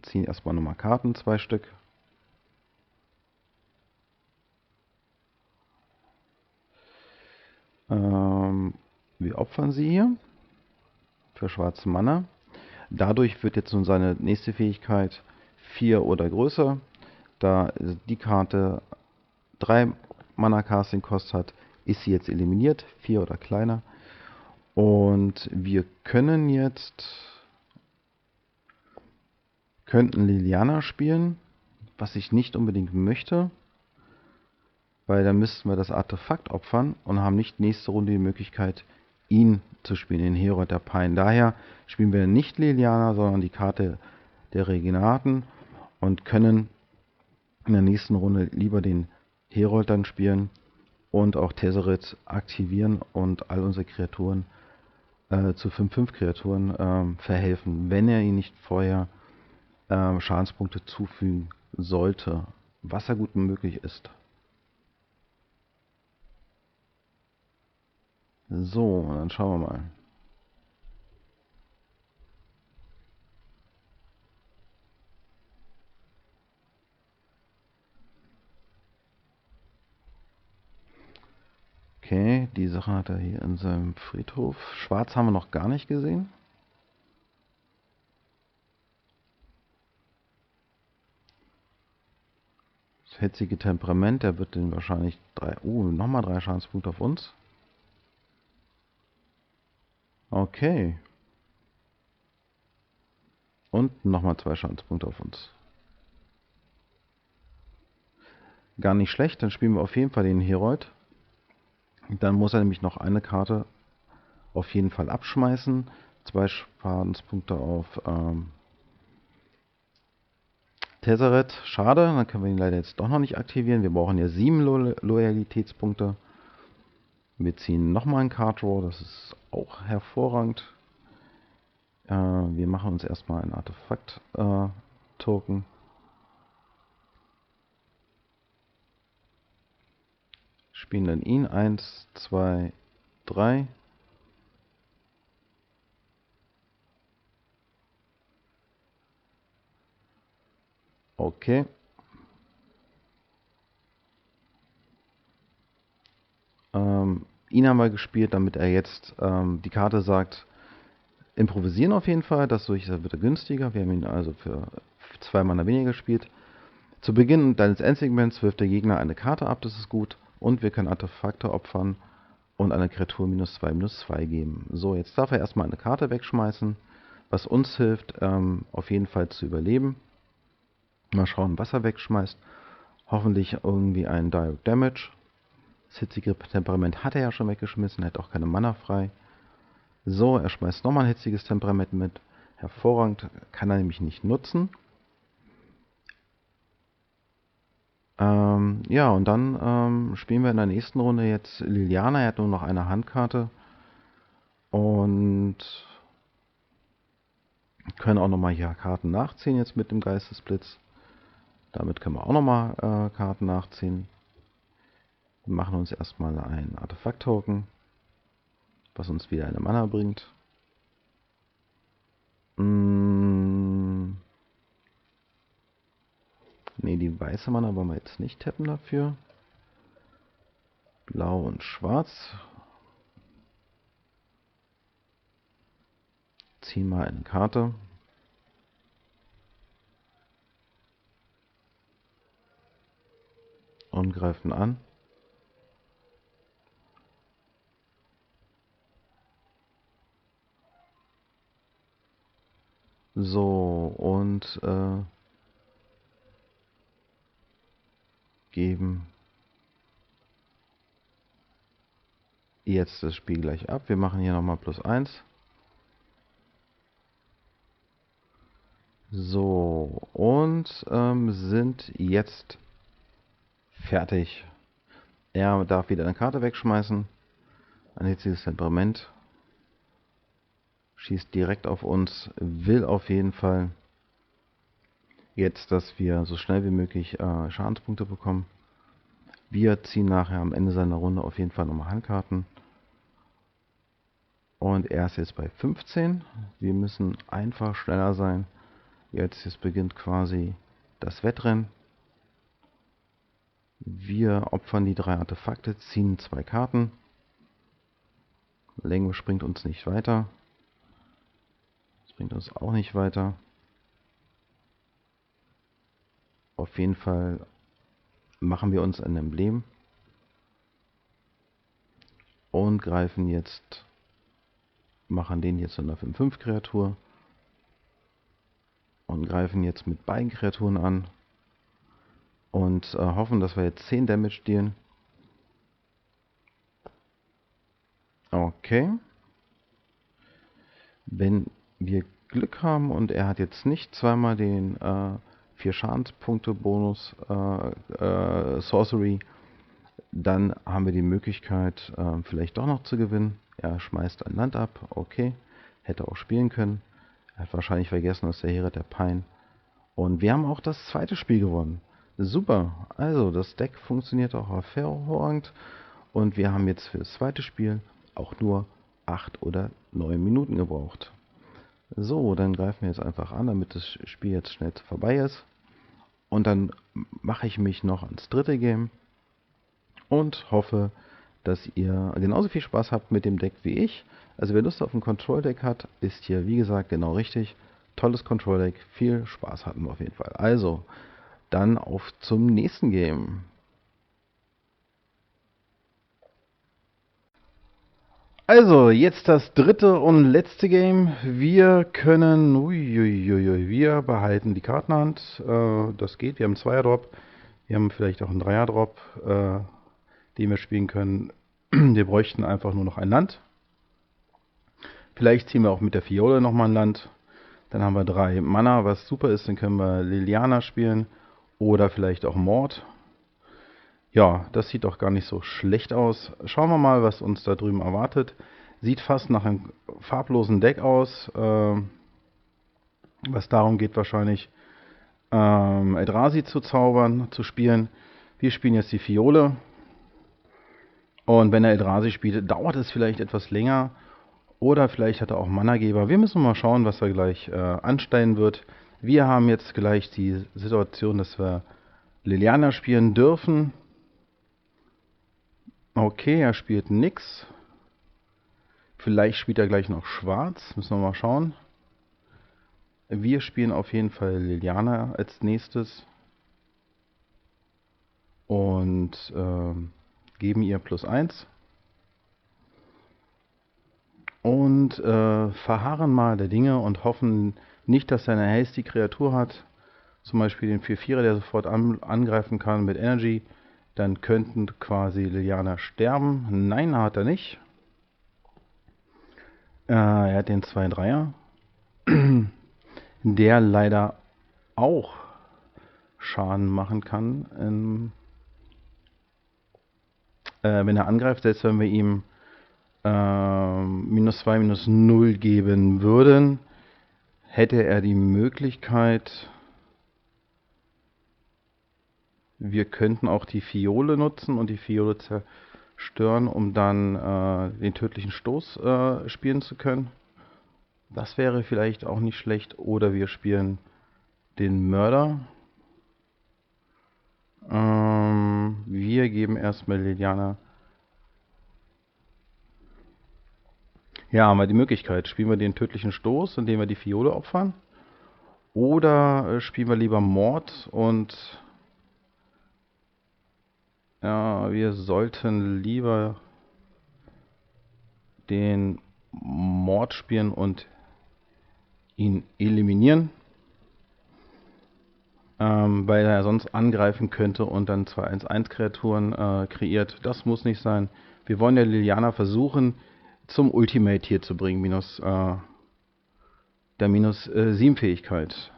Ziehen erstmal nochmal Karten, 2 Stück. Wir opfern sie hier für schwarze Mana. Dadurch wird jetzt nun seine nächste Fähigkeit 4 oder größer. Da die Karte 3 Mana Casting Cost hat, ist sie jetzt eliminiert, 4 oder kleiner. Und wir können jetzt könnten Liliana spielen, was ich nicht unbedingt möchte, weil dann müssten wir das Artefakt opfern und haben nicht nächste Runde die Möglichkeit, ihn zu spielen, den Herold der Pein. Daher spielen wir nicht Liliana, sondern die Karte der Regenaten und können in der nächsten Runde lieber den Herold dann spielen und auch Tezzeret aktivieren und all unsere Kreaturen zu 5-5 Kreaturen verhelfen, wenn er ihn nicht vorher Schadenspunkte zufügen sollte, was ja gut möglich ist. So, dann schauen wir mal. Okay, die Sachen hat er hier in seinem Friedhof. Schwarz haben wir noch gar nicht gesehen. Das hitzige Temperament, der wird den wahrscheinlich nochmal 3 Schadenspunkte auf uns. Okay. Und nochmal 2 Schadenspunkte auf uns. Gar nicht schlecht, dann spielen wir auf jeden Fall den Herold. Dann muss er nämlich noch eine Karte auf jeden Fall abschmeißen. 2 Schadenspunkte auf Tezzeret. Schade, dann können wir ihn leider jetzt doch noch nicht aktivieren. Wir brauchen ja 7 Loyalitätspunkte. Wir ziehen nochmal einen Card Draw, das ist auch hervorragend. Wir machen uns erstmal ein Artefakt-Token. Spielen dann ihn 1, 2, 3. Okay. Ihn haben wir gespielt, damit er jetzt die Karte sagt, improvisieren auf jeden Fall. Das wird er günstiger. Wir haben ihn also für 2 Mana weniger gespielt. Zu Beginn deines Endsegments wirft der Gegner eine Karte ab, das ist gut. Und wir können Artefakte opfern und eine Kreatur -2/-2 geben. So, jetzt darf er erstmal eine Karte wegschmeißen, was uns hilft, auf jeden Fall zu überleben. Mal schauen, was er wegschmeißt. Hoffentlich irgendwie ein Direct Damage. Das hitzige Temperament hat er ja schon weggeschmissen, er hat auch keine Mana frei. So, er schmeißt nochmal ein hitziges Temperament mit. Hervorragend, kann er nämlich nicht nutzen. Ja, und dann spielen wir in der nächsten Runde jetzt Liliana. Er hat nur noch eine Handkarte. Und können auch nochmal hier Karten nachziehen jetzt mit dem Geistesblitz. Damit können wir auch nochmal Karten nachziehen. Wir machen uns erstmal ein Artefakt-Token, was uns wieder eine Mana bringt. Ne, die weiße Mana wollen wir jetzt nicht tappen dafür. Blau und Schwarz. Ziehen mal eine Karte. Und greifen an. So, und geben jetzt das Spiel gleich ab. Wir machen hier nochmal +1. So, und sind jetzt fertig. Er darf wieder eine Karte wegschmeißen. Ein hitziges Temperament. Schießt direkt auf uns. Will auf jeden Fall jetzt, dass wir so schnell wie möglich Schadenspunkte bekommen. Wir ziehen nachher am Ende seiner Runde auf jeden Fall nochmal Handkarten. Und er ist jetzt bei 15. Wir müssen einfach schneller sein. Jetzt beginnt quasi das Wettrennen. Wir opfern die 3 Artefakte, ziehen 2 Karten. Lengo bringt uns nicht weiter. Das bringt uns auch nicht weiter. Auf jeden Fall machen wir uns ein Emblem. Und greifen jetzt, machen den jetzt zu einer 5-5 Kreatur. Und greifen jetzt mit beiden Kreaturen an. Und hoffen, dass wir jetzt 10 Damage dealen. Okay. Wenn wir Glück haben und er hat jetzt nicht zweimal den 4 Schadenspunkte Bonus Sorcery, dann haben wir die Möglichkeit vielleicht doch noch zu gewinnen. Er schmeißt ein Land ab, okay, hätte auch spielen können. Er hat wahrscheinlich vergessen, dass der Herat der Pein. Und wir haben auch das zweite Spiel gewonnen. Super, also das Deck funktioniert auch hervorragend. Und wir haben jetzt für das zweite Spiel auch nur 8 oder 9 Minuten gebraucht. So, dann greifen wir jetzt einfach an, damit das Spiel jetzt schnell vorbei ist. Und dann mache ich mich noch ans dritte Game und hoffe, dass ihr genauso viel Spaß habt mit dem Deck wie ich. Also wer Lust auf ein Control-Deck hat, ist hier wie gesagt genau richtig. Tolles Control-Deck, viel Spaß hatten wir auf jeden Fall. Also, dann auf zum nächsten Game. Also, jetzt das dritte und letzte Game. Wir können, wir behalten die Kartenhand. Das geht, wir haben einen Zweier-Drop. Wir haben vielleicht auch einen Dreier-Drop, den wir spielen können. Wir bräuchten einfach nur noch ein Land. Vielleicht ziehen wir auch mit der Fiole nochmal ein Land. Dann haben wir 3 Mana, was super ist. Dann können wir Liliana spielen. Oder vielleicht auch Mord. Ja, das sieht doch gar nicht so schlecht aus. Schauen wir mal, was uns da drüben erwartet. Sieht fast nach einem farblosen Deck aus. Was darum geht wahrscheinlich, Eldrazi zu zaubern, zu spielen. Wir spielen jetzt die Fiole. Und wenn er Eldrazi spielt, dauert es vielleicht etwas länger. Oder vielleicht hat er auch Manageber. Wir müssen mal schauen, was er gleich anstellen wird. Wir haben jetzt gleich die Situation, dass wir Liliana spielen dürfen. Okay, er spielt nix. Vielleicht spielt er gleich noch schwarz. Müssen wir mal schauen. Wir spielen auf jeden Fall Liliana als nächstes. Und geben ihr +1. Und verharren mal der Dinge und hoffen nicht, dass er eine hasty Kreatur hat. Zum Beispiel den 4-4er, der sofort angreifen kann mit Energy. Dann könnten quasi Liliana sterben. Nein, hat er nicht. Er hat den 2-3er, der leider auch Schaden machen kann. Wenn er angreift, selbst wenn wir ihm -2, -0 geben würden, hätte er die Möglichkeit, wir könnten auch die Fiole nutzen und die Fiole zerstören, um dann den tödlichen Stoß spielen zu können. Das wäre vielleicht auch nicht schlecht. Oder wir spielen den Mörder. Wir geben erstmal Liliana. Ja, haben wir die Möglichkeit. Spielen wir den tödlichen Stoß, indem wir die Fiole opfern? Oder spielen wir lieber Mord und ja, wir sollten lieber den Mord spielen und ihn eliminieren, weil er sonst angreifen könnte und dann 2-1-1 Kreaturen kreiert. Das muss nicht sein. Wir wollen ja Liliana versuchen zum Ultimate hier zu bringen, der -7 Fähigkeit.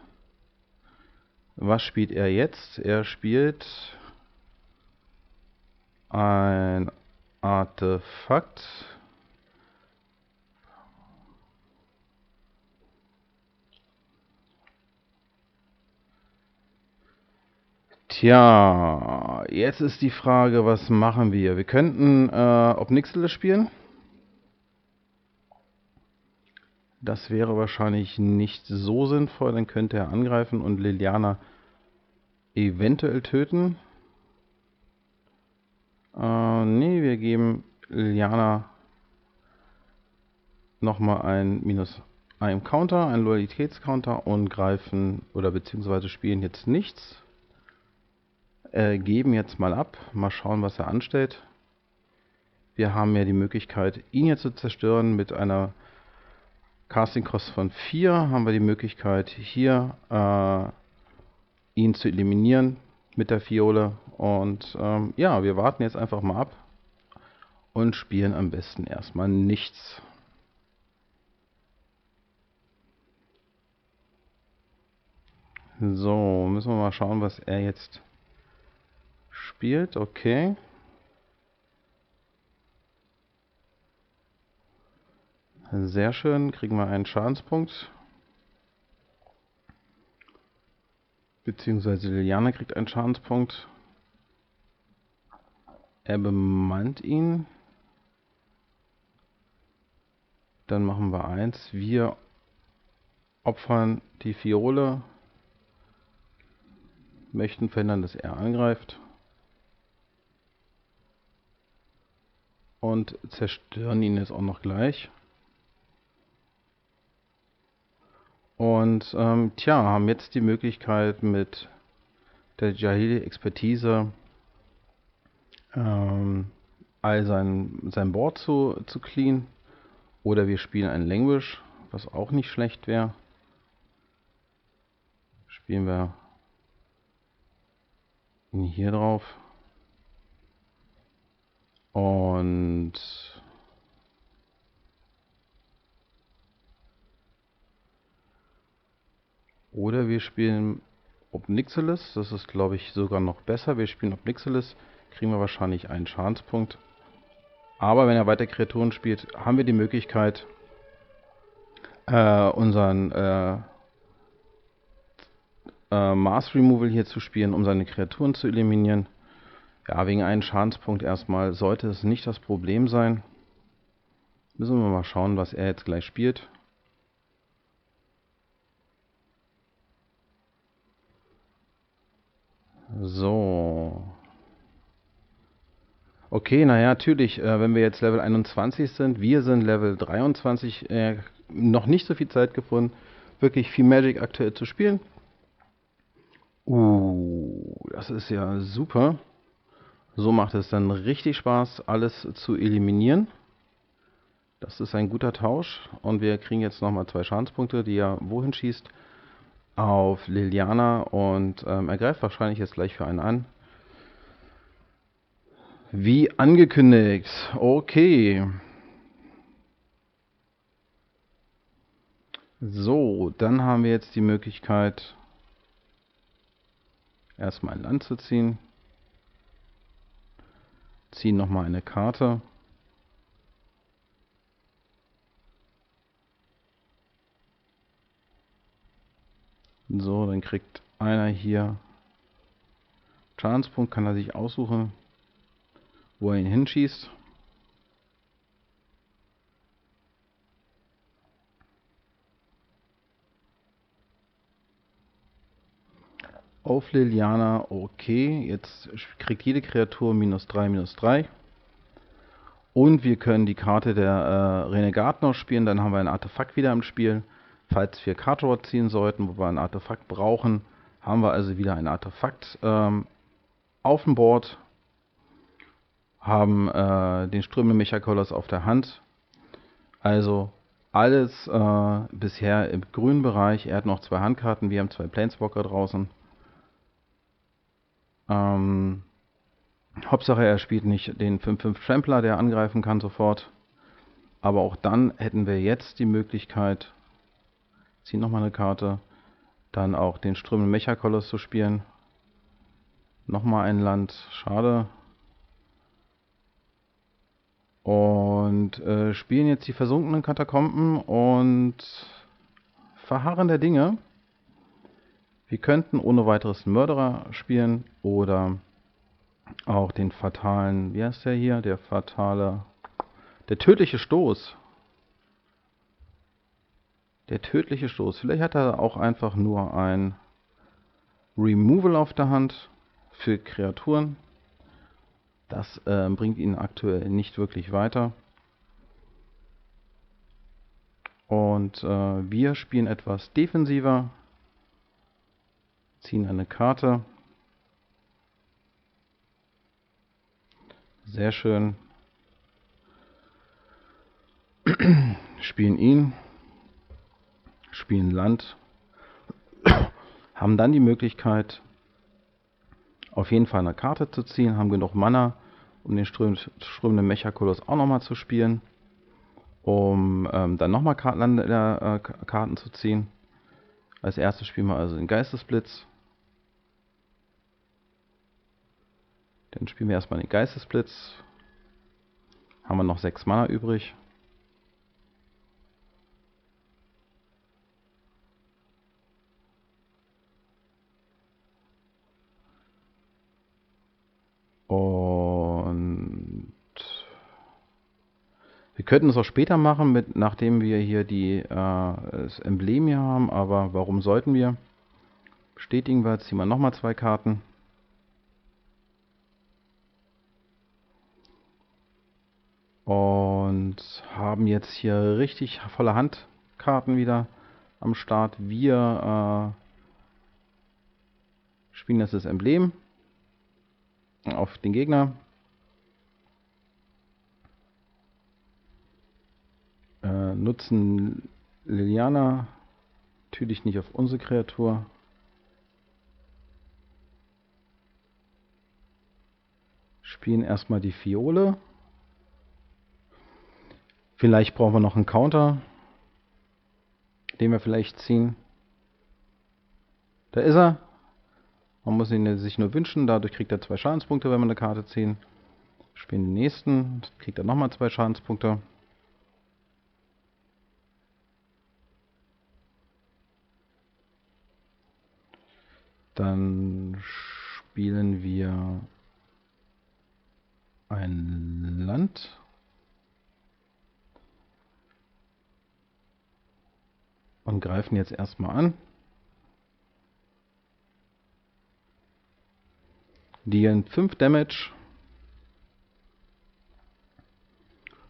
Was spielt er jetzt? Er spielt ein Artefakt. Tja, jetzt ist die Frage, was machen wir? Wir könnten Obnixilis spielen. Das wäre wahrscheinlich nicht so sinnvoll, dann könnte er angreifen und Liliana eventuell töten. Nee, wir geben Liliana nochmal ein -1 Counter, ein Loyalitätscounter und greifen oder beziehungsweise spielen jetzt nichts. Geben jetzt mal ab, mal schauen, was er anstellt. Wir haben ja die Möglichkeit, ihn jetzt zu zerstören mit einer Casting Cost von 4. Haben wir die Möglichkeit, hier ihn zu eliminieren mit der Fiole. Und ja, wir warten jetzt einfach mal ab und spielen am besten erstmal nichts. So, müssen wir mal schauen, was er jetzt spielt. Okay. Sehr schön, kriegen wir einen Schadenspunkt. Beziehungsweise Liliana kriegt einen Schadenspunkt. Er bemannt ihn. Dann machen wir eins. Wir opfern die Fiole. Möchten verhindern, dass er angreift. Und zerstören ihn jetzt auch noch gleich. Und tja, haben jetzt die Möglichkeit mit der Jahili-Expertise all sein Board zu clean. Oder wir spielen ein Languish, was auch nicht schlecht wäre. Spielen wir ihn hier drauf. Und oder wir spielen Obnixilis, das ist glaube ich sogar noch besser. Wir spielen Obnixilis, kriegen wir wahrscheinlich einen Schadenspunkt. Aber wenn er weiter Kreaturen spielt, haben wir die Möglichkeit, unseren Mass Removal hier zu spielen, um seine Kreaturen zu eliminieren. Ja, wegen einem Schadenspunkt erstmal sollte es nicht das Problem sein. Müssen wir mal schauen, was er jetzt gleich spielt. So. Okay, naja, natürlich, wenn wir jetzt Level 21 sind, wir sind Level 23, noch nicht so viel Zeit gefunden, wirklich viel Magic aktuell zu spielen. Das ist ja super. So macht es dann richtig Spaß, alles zu eliminieren. Das ist ein guter Tausch und wir kriegen jetzt nochmal 2 Schadenspunkte, die er wohin schießt? Auf Liliana und er greift wahrscheinlich jetzt gleich für einen an. Wie angekündigt. Okay. So, dann haben wir jetzt die Möglichkeit, erstmal ein Land zu ziehen. Ziehen nochmal eine Karte. So, dann kriegt einer hier Schadenspunkt, kann er sich aussuchen, wo er ihn hinschießt. Auf Liliana, okay, jetzt kriegt jede Kreatur -3, -3. Und wir können die Karte der Renegat noch spielen, dann haben wir ein Artefakt wieder im Spiel. Falls wir Card ziehen sollten, wo wir ein Artefakt brauchen, haben wir also wieder ein Artefakt auf dem Board. Haben den Strömenden Mechakolos auf der Hand. Also alles bisher im grünen Bereich. Er hat noch 2 Handkarten, wir haben 2 Planeswalker draußen. Hauptsache er spielt nicht den 5/5 Trampler, der angreifen kann sofort. Aber auch dann hätten wir jetzt die Möglichkeit, ziehen nochmal eine Karte, dann auch den strömenden Mechakoloss zu spielen. Nochmal ein Land, schade. Und spielen jetzt die versunkenen Katakomben und verharren der Dinge. Wir könnten ohne weiteres einen Mörderer spielen oder auch den fatalen, wie heißt der hier? Der tödliche Stoß. Der tödliche Stoß. Vielleicht hat er auch einfach nur ein Removal auf der Hand für Kreaturen. Das bringt ihn aktuell nicht wirklich weiter. Und wir spielen etwas defensiver. Ziehen eine Karte. Sehr schön. Spielen ihn. Spielen Land. Haben dann die Möglichkeit, auf jeden Fall eine Karte zu ziehen. Haben genug Mana, um den strömenden Mechakoloss auch nochmal zu spielen. Um dann nochmal Karten zu ziehen. Als erstes spielen wir also den Geistesblitz. Dann spielen wir erstmal den Geistesblitz. Haben wir noch 6 Mana übrig. Und wir könnten es auch später machen, nachdem wir hier das Emblem hier haben, aber warum sollten wir? Bestätigen wir, ziehen wir nochmal 2 Karten. Und haben jetzt hier richtig volle Handkarten wieder am Start. Wir spielen jetzt das Emblem auf den Gegner. Nutzen Liliana. Natürlich nicht auf unsere Kreatur. Spielen erstmal die Fiole. Vielleicht brauchen wir noch einen Counter, den wir vielleicht ziehen. Da ist er. Man muss ihn sich nur wünschen. Dadurch kriegt er 2 Schadenspunkte, wenn wir eine Karte ziehen. Spielen den nächsten. Kriegt er nochmal 2 Schadenspunkte. Dann spielen wir ein Land. Und greifen jetzt erstmal an. Dealen 5 Damage.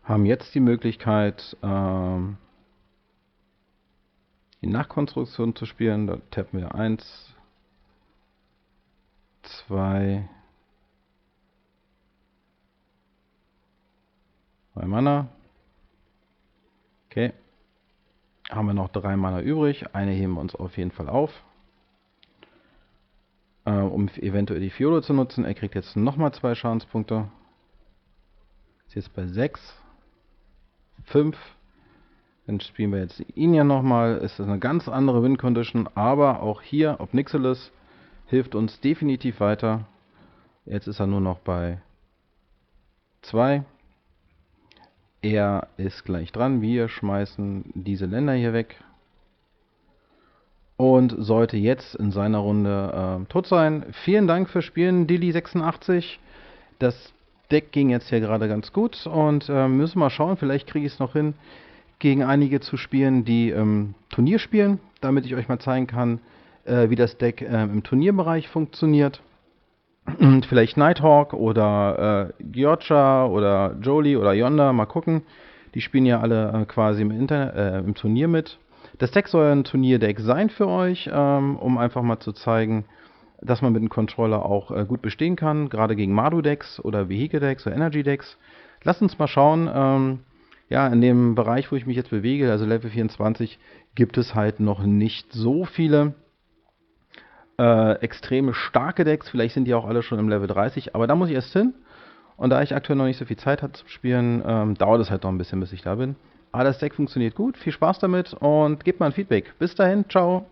Haben jetzt die Möglichkeit, die Nachkonstruktion zu spielen. Da tappen wir 1, 2, 3 Mana. Okay. Haben wir noch 3 Mana übrig. Eine heben wir uns auf jeden Fall auf. Um eventuell die Fiole zu nutzen. Er kriegt jetzt nochmal 2 Schadenspunkte. Ist jetzt bei 6. 5. Dann spielen wir jetzt ihn ja nochmal. Es ist eine ganz andere Win Condition. Aber auch hier, Obnixilis hilft uns definitiv weiter. Jetzt ist er nur noch bei 2. Er ist gleich dran. Wir schmeißen diese Länder hier weg. Und sollte jetzt in seiner Runde tot sein. Vielen Dank fürs Spielen, Dili86. Das Deck ging jetzt hier gerade ganz gut. Und müssen mal schauen, vielleicht kriege ich es noch hin, gegen einige zu spielen, die Turnier spielen. Damit ich euch mal zeigen kann, wie das Deck im Turnierbereich funktioniert. Und vielleicht Nighthawk oder Gyorcha oder Jolie oder Yonda, mal gucken. Die spielen ja alle quasi im Turnier mit. Das Deck soll ein Turnierdeck sein für euch, um einfach mal zu zeigen, dass man mit dem Controller auch gut bestehen kann, gerade gegen Mardu-Decks oder Vehicle-Decks oder Energy-Decks. Lasst uns mal schauen, ja, in dem Bereich, wo ich mich jetzt bewege, also Level 24, gibt es halt noch nicht so viele extreme starke Decks. Vielleicht sind die auch alle schon im Level 30, aber da muss ich erst hin. Und da ich aktuell noch nicht so viel Zeit habe zum Spielen, dauert es halt noch ein bisschen, bis ich da bin. Aber das Deck funktioniert gut. Viel Spaß damit und gebt mal ein Feedback. Bis dahin, ciao.